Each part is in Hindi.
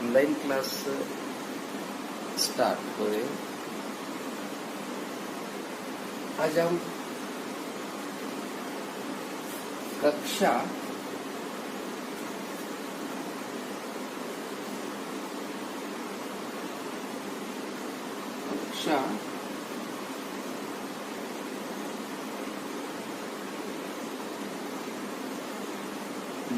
ऑनलाइन क्लास स्टार्ट हुए। आज हम कक्षा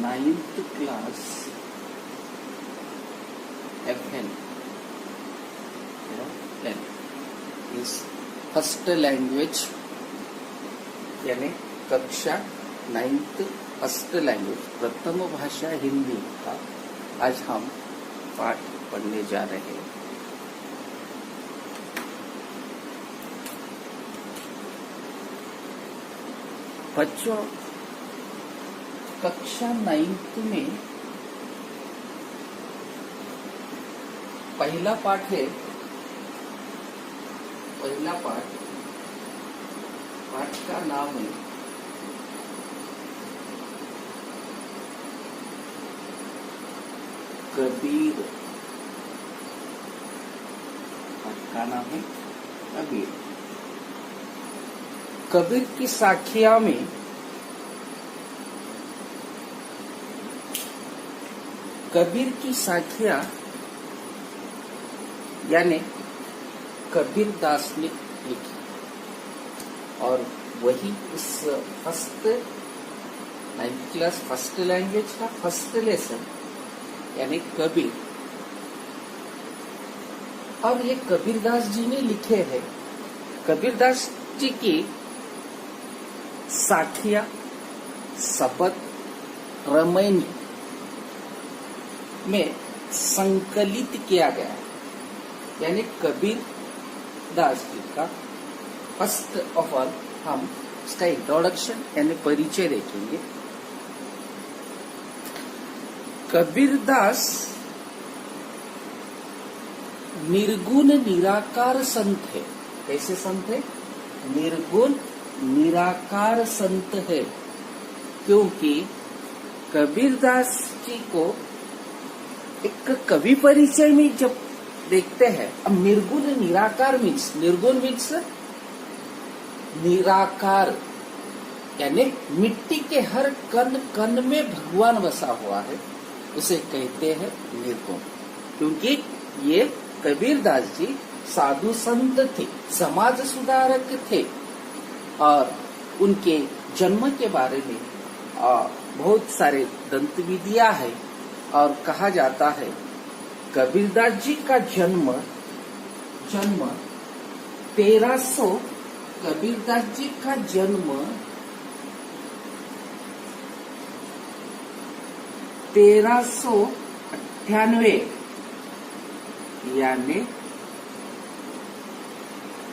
नाइन्थ क्लास FN इस फर्स्ट लैंग्वेज यानी कक्षा नाइन्थ फर्स्ट लैंग्वेज प्रथम भाषा हिंदी का आज हम पाठ पढ़ने जा रहे हैं। बच्चों, कक्षा नाइन्थ में पहला पाठ है। पहला पाठ का नाम है कबीर। पाठ का नाम है कबीर। कबीर की साखिया में कबीर की साखिया यानी कबीर दास ने लिखी और वही इस first ninth class first language का फर्स्ट लेसन यानी कबीर। और ये कबीर दास जी ने लिखे हैं। कबीर दास जी की साखिया शबद रामायण में संकलित किया गया है। यानी कबीर दास जी का फर्स्ट ऑफ ऑल हम इसका इंट्रोडक्शन यानी परिचय देखेंगे। कबीर दास निर्गुण निराकार संत है। कैसे संत है? निर्गुण निराकार संत है, क्योंकि कबीर दास जी को एक कवि परिचय में जब देखते हैं, अब निर्गुण निराकार मीन्स निर्गुण मीन्स निराकार यानी मिट्टी के हर कण कण में भगवान बसा हुआ है, उसे कहते हैं निर्गुण। क्योंकि ये कबीर दास जी साधु संत थे, समाज सुधारक थे और उनके जन्म के बारे में बहुत सारे दंत विधियां है और कहा जाता है कबीर दास जी का जन्म 1300 कबीर दास जी का जन्म 1398 यानी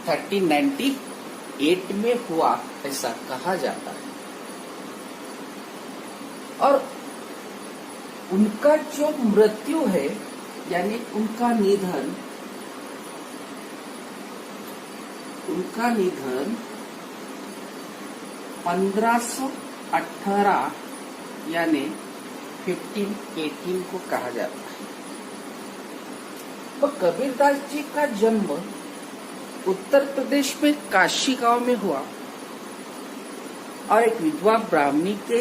1398 में हुआ, ऐसा कहा जाता है। और उनका जो मृत्यु है यानी उनका निधन 1518 यानी 1518 को कहा जाता है। तो कबीर दास जी का जन्म उत्तर प्रदेश में काशी गांव में हुआ और एक विधवा ब्राह्मणी के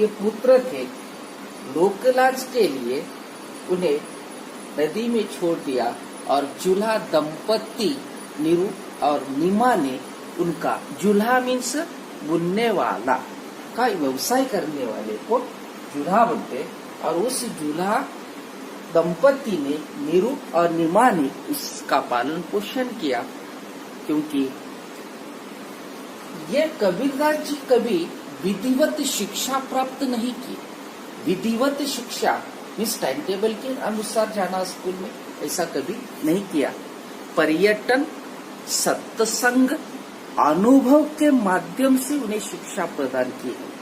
ये पुत्र थे। लोकलाज के लिए उन्हें नदी में छोड़ दिया और जुल्हा दंपत्ति नीरू और नीमा ने उनका, जुल्हा मीन्स बुनने वाला का व्यवसाय करने वाले को जुल्हा बोलते, और उस जुल्हा दंपत्ति ने नीरू और नीमा ने उसका पालन पोषण किया। क्योंकि ये कबीर दास जी कभी विधिवत शिक्षा प्राप्त नहीं की। विधिवत शिक्षा मीन्स टाइम टेबल के अनुसार जाना स्कूल में, ऐसा कभी नहीं किया। पर्यटन, सत्संग, अनुभव के माध्यम से उन्हें शिक्षा प्रदान की है।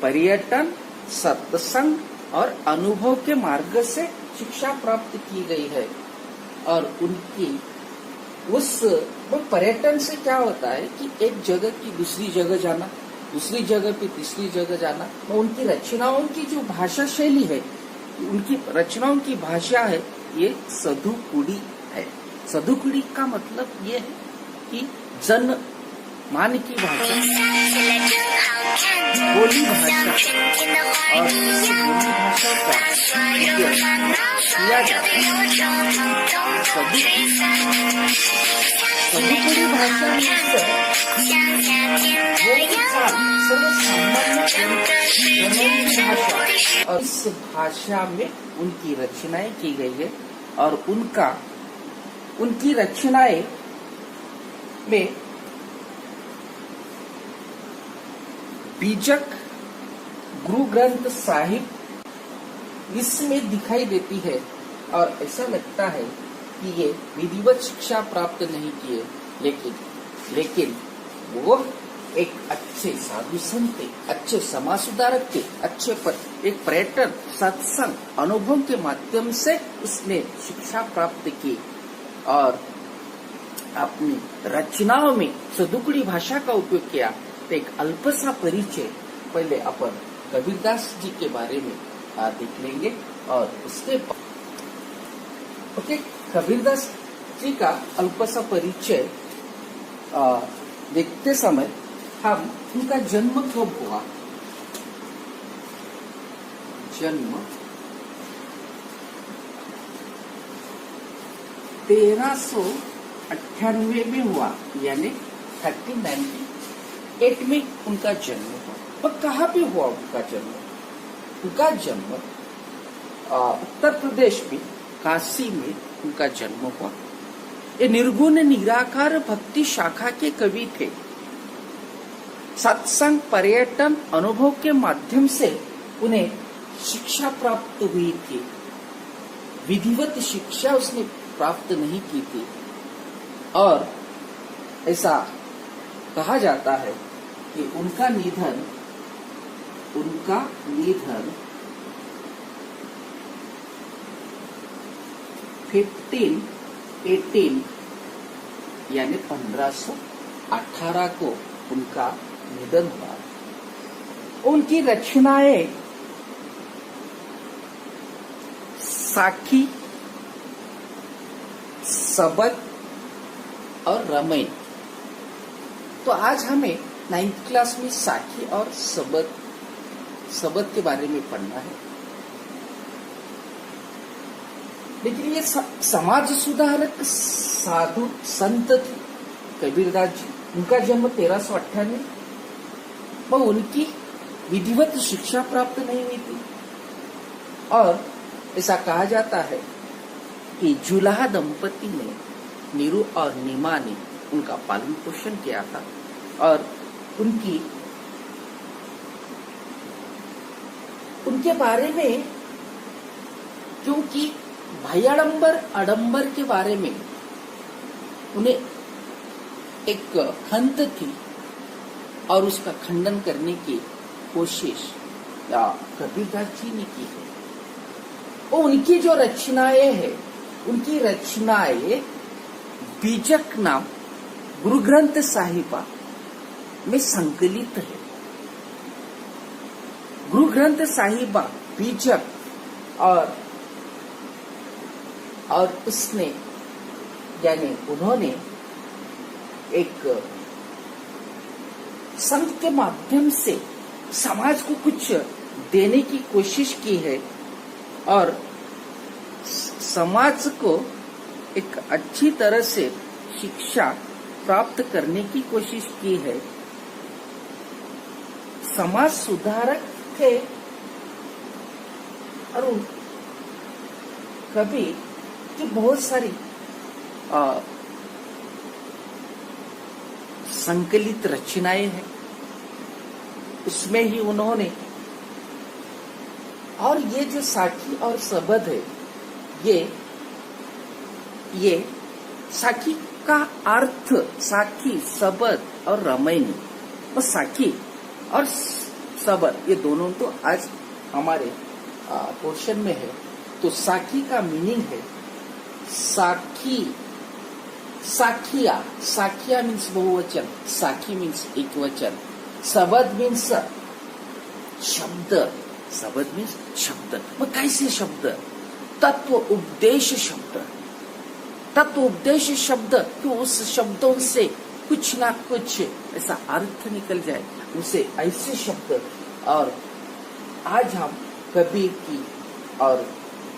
पर्यटन, सत्संग और अनुभव के मार्ग से शिक्षा प्राप्त की गई है। और उनकी उस पर्यटन से क्या होता है कि एक जगह की दूसरी जगह जाना, दूसरी जगह पे तीसरी जगह जाना, तो उनकी रचनाओं की जो भाषा शैली है उनकी रचनाओं की भाषा है ये सधुकुड़ी है। सधुकुड़ी का मतलब ये है कि जन मान की भाषा, बोली भाषा, और इस बोली भाषा का किया जाता है। सधुकुड़ी भाषा में सर्वसामान्य भाषा, और इस भाषा में उनकी रचनाएं की गई है, और उनकी रचनाएं में बीजक गुरु ग्रंथ साहिब इसमें दिखाई देती है, और ऐसा लगता है कि ये विधिवत शिक्षा प्राप्त नहीं किए, लेकिन वो एक अच्छे साधु संत थे, अच्छे समाज सुधारक थे, एक पर्यटन सत्संग अनुभव के माध्यम से उसने शिक्षा प्राप्त की, और अपनी रचनाओं में सधुकुड़ी भाषा का उपयोग किया। तो एक अल्प सा परिचय पहले अपन कबीरदास जी के बारे में देख लेंगे, और उसके कबीरदास जी का अल्प सा परिचय देखते समय हम उनका जन्म कब हुआ। जन्म 1398 में हुआ, यानी 1398 में उनका जन्म हुआ। वह कहाँ पे हुआ उनका जन्म? उनका जन्म उत्तर प्रदेश में काशी में उनका जन्म हुआ। ये निर्गुण निराकार भक्ति शाखा के कवि थे। सत्संग पर्यटन अनुभव के माध्यम से उन्हें शिक्षा प्राप्त हुई थी। विधिवत शिक्षा उसने प्राप्त नहीं की थी, और ऐसा कहा जाता है कि उनका निधन 1518 यानी 1518 को उनका निधन हुआ। उनकी रचनाएं साखी, सबद और रमैन। तो आज हमें 9th क्लास में साखी और सबद के बारे में पढ़ना है। लेकिन ये समाज सुधारक साधु संत थे कबीरदास जी। उनका जन्म 1398, वह उनकी विधिवत शिक्षा प्राप्त नहीं हुई थी, और ऐसा कहा जाता है कि जुलाहा दंपति ने, नीरू और नीमा ने उनका पालन पोषण किया था, और उनके बारे में, क्योंकि भयाडंबर आडंबर के बारे में उन्हें एक हंत थी, और उसका खंडन करने की कोशिश कबीरदास जी ने की है। और उनकी जो रचनाएं है, उनकी रचनाएं बीजक नाम गुरु ग्रंथ साहिबा में संकलित है। गुरु ग्रंथ साहिबा बीजक, और उसने यानी उन्होंने एक संत के माध्यम से समाज को कुछ देने की कोशिश की है, और समाज को एक अच्छी तरह से शिक्षा प्राप्त करने की कोशिश की है। समाज सुधारक थे, और कभी की बहुत सारी संकलित रचनाएं हैं, उसमें ही उन्होंने, और ये जो साखी और सबद है, ये साखी का अर्थ, साखी, सबद और रमैनी, और साखी और सबद ये दोनों तो आज हमारे पोर्शन में है। तो साखी का मीनिंग है साखी, साखिया मीन्स बहुवचन, साखी मीन्स एक वचन, सबद मीन्स शब्द, शब्द मीन्स शब्द. मग कैसे शब्द? तत्व उपदेश शब्द. तत्व उपदेश शब्द कि उस शब्दों से कुछ ना कुछ ऐसा अर्थ निकल जाए, उसे ऐसे शब्द. और आज हम कबीर की और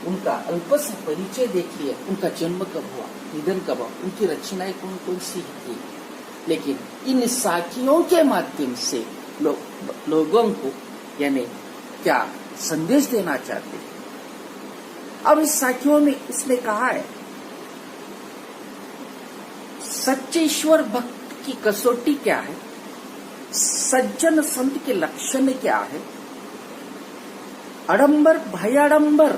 उनका अल्प सा परिचय देखिए. उनका जन्म कब हुआ, निधन कब हुआ, उनकी रचनाएं कौन कौन सी थी. लेकिन इन साखियों के माध्यम से लोगों को यानी क्या संदेश देना चाहते हैं. अब इस साखियों में इसने कहा है सच्चे ईश्वर भक्त की कसौटी क्या है, सज्जन संत के लक्षण क्या है, आडंबर भयाडंबर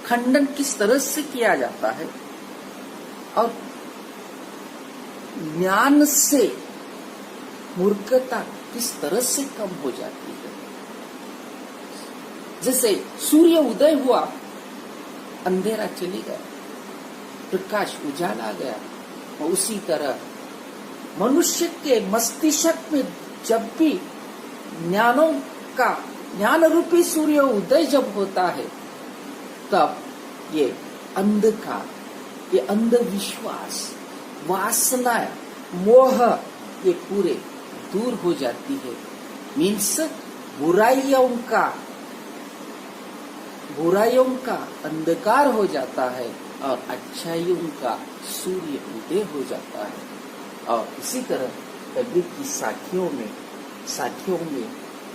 खंडन किस तरह से किया जाता है, और ज्ञान से मूर्खता किस तरह से कम हो जाती है. जैसे सूर्य उदय हुआ, अंधेरा चली गया, प्रकाश उजाला गया, और उसी तरह मनुष्य के मस्तिष्क में जब भी ज्ञानों का ज्ञान रूपी सूर्य उदय जब होता है, तब ये अंधकार, ये अंधविश्वास, वासना, मोह ये पूरे दूर हो जाती है. मीन्स बुराइयों का अंधकार हो जाता है और अच्छाइयों का सूर्य उदय हो जाता है. और इसी तरह कबीर की साखियों में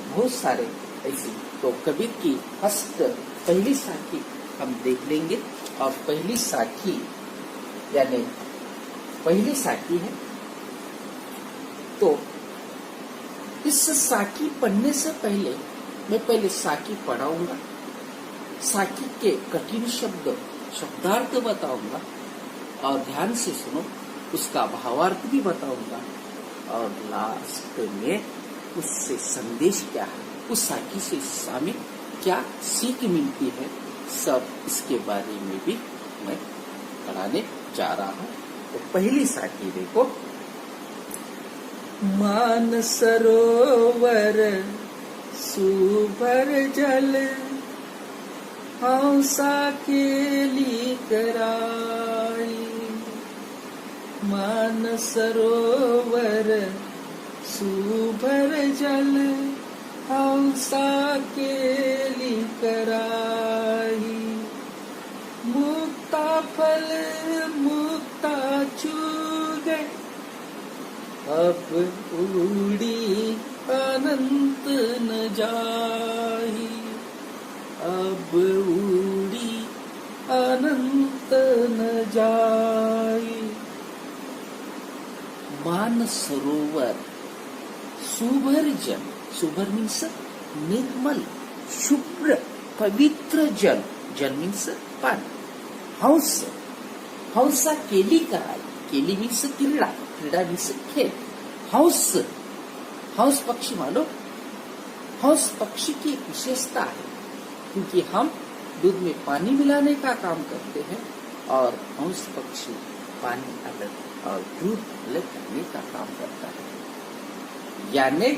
बहुत सारे ऐसी. तो कबीर की हस्त पहली साखी हम देख लेंगे. और पहली साखी है. तो इस साखी पढ़ने से पहले मैं पहले साखी पढ़ाऊंगा, साखी के कठिन शब्दार्थ बताऊंगा, और ध्यान से सुनो, उसका भावार्थ भी बताऊंगा, और लास्ट में उससे संदेश क्या है, उस साखी से हमें क्या सीख मिलती है, सब इसके बारे में भी मैं पढ़ाने जा रहा हूँ. तो पहली साखी देखो. मान सरोवर सुभर जल हंसा केली कराई. मान सरोवर सुभर जल हंसा केली कराई. मुक्ता फल मुक्ता छू गए, अब उड़ी अनंत न जाई. अब उड़ी अनंत न जाई. मान सरोवर सुभर जल, सुभर मीन्स निर्मल, शुभ्र, पवित्र जल, जल मीन्स पानी. हंसा केली कराई, केली मीन्स क्रीडा, क्रीडा मीन्स खेल. हंस पक्षी मानो, हंस पक्षी की विशेषता है, क्योंकि हम दूध में पानी मिलाने का काम करते हैं, और हंस पक्षी पानी अलग और दूध अलग करने का काम करता है. यानी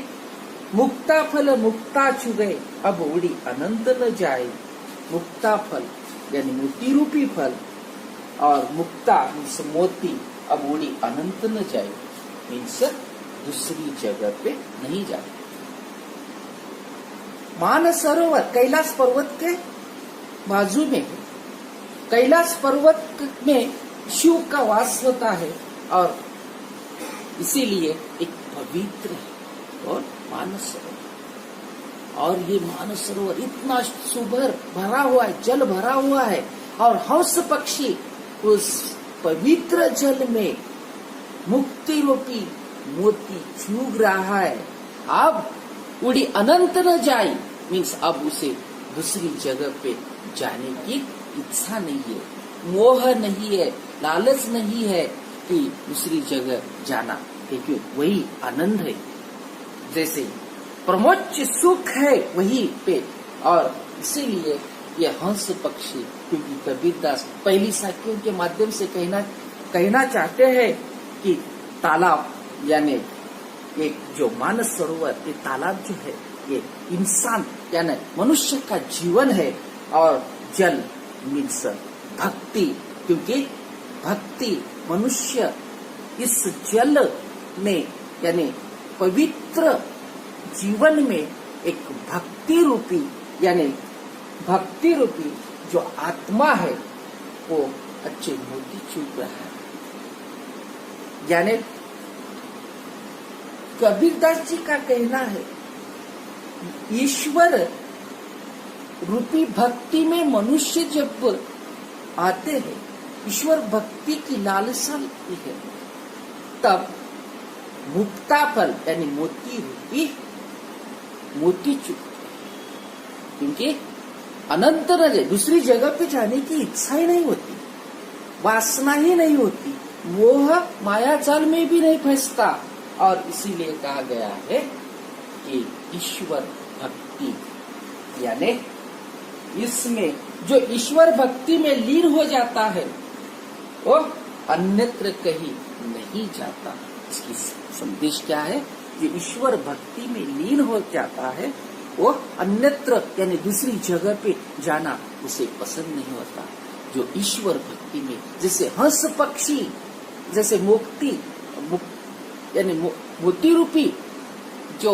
मुक्ता फल मुक्ता छू गए, अब उड़ी अनंत न जाए. मुक्ता फल यानी मोती रूपी फल, और मुक्ता मीन्स मोती, अब उड़ी अनंत न जाए मीन्स दूसरी जगह पे नहीं जाए. मान सरोवर कैलाश पर्वत के बाजू में है. कैलाश पर्वत में शिव का वास होता है, और इसीलिए एक पवित्र है और मानस सरोवर. और ये मानस सरोवर इतना सुभर भरा हुआ है, जल भरा हुआ है, और हंस पक्षी उस पवित्र जल में मुक्ति रूपी मोती चूग रहा है. अब उड़ी अनंत न जाए मीन्स अब उसे दूसरी जगह पे जाने की इच्छा नहीं है, मोह नहीं है, लालच नहीं है कि दूसरी जगह जाना, क्योंकि वही आनंद है. जैसे परमोच्च सुख है वही पे. और इसीलिए ये हंस पक्षी, क्योंकि कबीरदास पहली साखियों के माध्यम से कहना चाहते हैं कि तालाब यानी एक जो मानस सरोवर, ये तालाब जो है ये इंसान यानी मनुष्य का जीवन है। और जल मीन्स भक्ति, क्योंकि भक्ति मनुष्य इस जल में यानी पवित्र जीवन में एक भक्ति रूपी यानी भक्ति रूपी जो आत्मा है वो अच्छे मोती चूक रहा है। यानी कबीरदास जी का कहना है ईश्वर रूपी भक्ति में मनुष्य जब आते हैं, ईश्वर भक्ति की लालसा होती है, तब मुक्ता फल यानी मोती रूपी मोती चूक, क्योंकि अनंत न जाए, दूसरी जगह पे जाने की इच्छा ही नहीं होती, वासना ही नहीं होती, मोह माया जाल में भी नहीं फंसता। और इसीलिए कहा गया है कि ईश्वर भक्ति यानी इसमें जो ईश्वर भक्ति में लीन हो जाता है वो अन्यत्र कहीं नहीं जाता। इसकी संदेश क्या है? जो ईश्वर भक्ति में लीन हो जाता है वो अन्यत्र यानी दूसरी जगह पे जाना उसे पसंद नहीं होता। जो ईश्वर भक्ति में, जैसे हंस पक्षी जैसे यानी मोती रूपी जो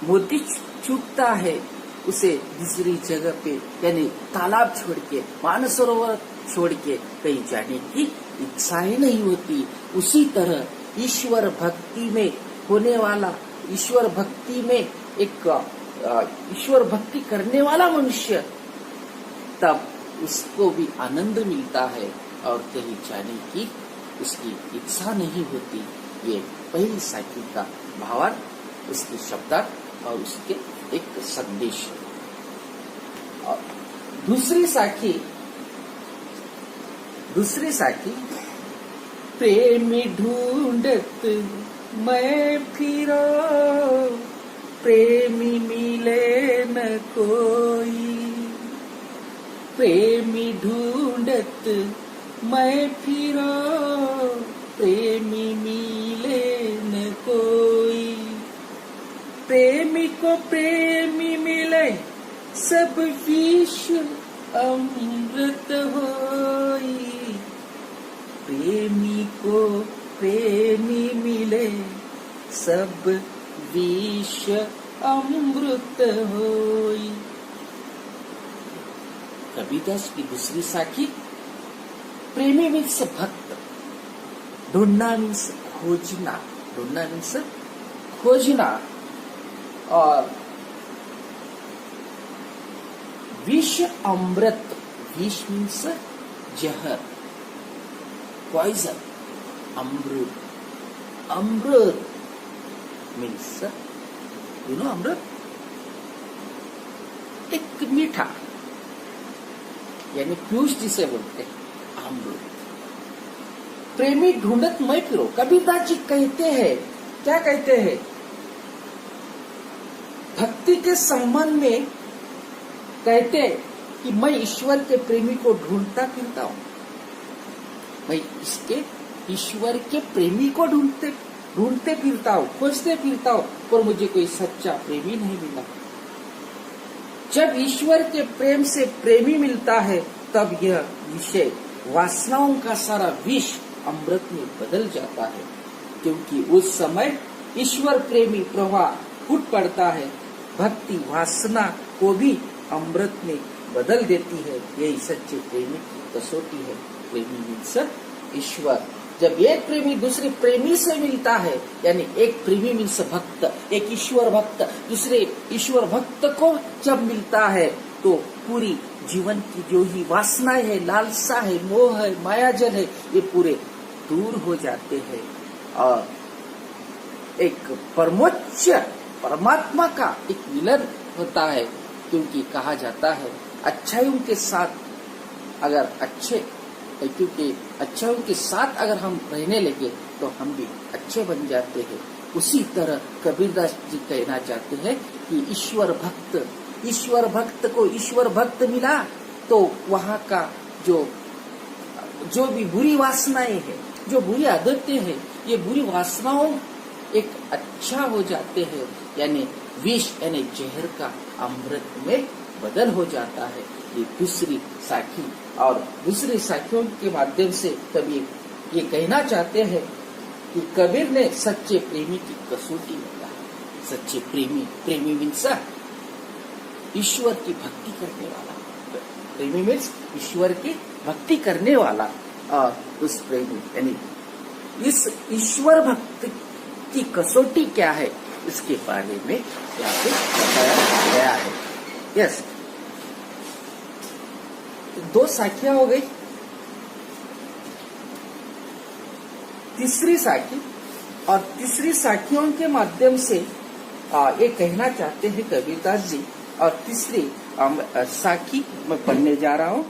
मोती चूकता है, उसे दूसरी जगह पे यानी तालाब छोड़ के, मानसरोवर छोड़ के कहीं जाने की इच्छा ही नहीं होती। उसी तरह ईश्वर भक्ति में होने वाला, ईश्वर भक्ति में एक ईश्वर भक्ति करने वाला मनुष्य, तब उसको भी आनंद मिलता है और कहीं जाने की उसकी इच्छा नहीं होती। ये पहली साखी का भावार्थ, उसकी शब्दार्थ और उसके एक संदेश। और दूसरी साखी प्रेमी ढूंढत मैं फिरो, प्रेमी मिले न कोई, प्रेमी ढूंढत मैं फिरो, प्रेमी मिले न कोई, प्रेमी को प्रेमी मिले सब विष अमृत होई, प्रेमी को प्रेमी मिले सब विष अमृत होई। कबीरदास की दूसरी साखी प्रेमी मीन्स भक्त, ढूंढना मीन्स खोजना, ढूंढना मीन्स खोजना, और विष अमृत, विष मीन्स जहर, पॉइजन, अमृत, अमृत मीन्स अमृत एक मीठा यानी पीयूष जिसे बोलते हैं अमृत। प्रेमी ढूंढत मैं फिरो, कबीरदास जी कहते हैं, क्या कहते हैं? भक्ति के संबंध में कहते हैं कि मैं ईश्वर के प्रेमी को ढूंढता फिरता हूं, मैं इसके ईश्वर के प्रेमी को ढूंढते फिरता हूं, खोजते फिरता हूं, पर मुझे कोई सच्चा प्रेमी नहीं मिला। जब ईश्वर के प्रेम से प्रेमी मिलता है, तब यह विषय वासनाओं का सारा विष अमृत में बदल जाता है, क्योंकि उस समय ईश्वर प्रेमी प्रवाह फूट पड़ता है, भक्ति वासना को भी अमृत में बदल देती है। यही सच्चे प्रेमी की कसौटी है। प्रेमी मीन्स ईश्वर। जब एक प्रेमी दूसरे प्रेमी से मिलता है, यानी एक प्रेमी मीन्स भक्त, एक ईश्वर भक्त दूसरे ईश्वर भक्त को जब मिलता है, तो पूरी जीवन की जो ही वासनाएं है, लालसा है, मोह है, मायाजल है, ये पूरे दूर हो जाते हैं और एक परमोच्च परमात्मा का एक मिलन होता है। क्योंकि कहा जाता है अच्छाइयों के साथ अगर क्योंकि अच्छाइयों के साथ अगर हम रहने लगे तो हम भी अच्छे बन जाते हैं। उसी तरह कबीरदास जी कहना चाहते हैं कि ईश्वर भक्त को ईश्वर भक्त मिला तो वहाँ का जो भी बुरी वासनाएं हैं, जो बुरी आदतें हैं, ये बुरी वासनाओं एक अच्छा हो जाते हैं। यानी विष यानी जहर का अमृत में बदल हो जाता है। ये दूसरी साखी, और दूसरी साखियों के माध्यम से तब ये कहना चाहते हैं कि कबीर ने सच्चे प्रेमी की कसौटी बताई। सच्चे प्रेमी मीन्स ईश्वर की भक्ति करने वाला, प्रेमी मीन्स ईश्वर की भक्ति करने वाला, और उस प्रेमी यानी इस ईश्वर भक्ति की कसौटी क्या है, इसके बारे में यहाँ पे बताया गया है। यस, दो साखियां हो गई। तीसरी साखी, और तीसरी साखियों के माध्यम से ये कहना चाहते हैं कबीरदास जी। और तीसरी साखी मैं पढ़ने जा रहा हूं।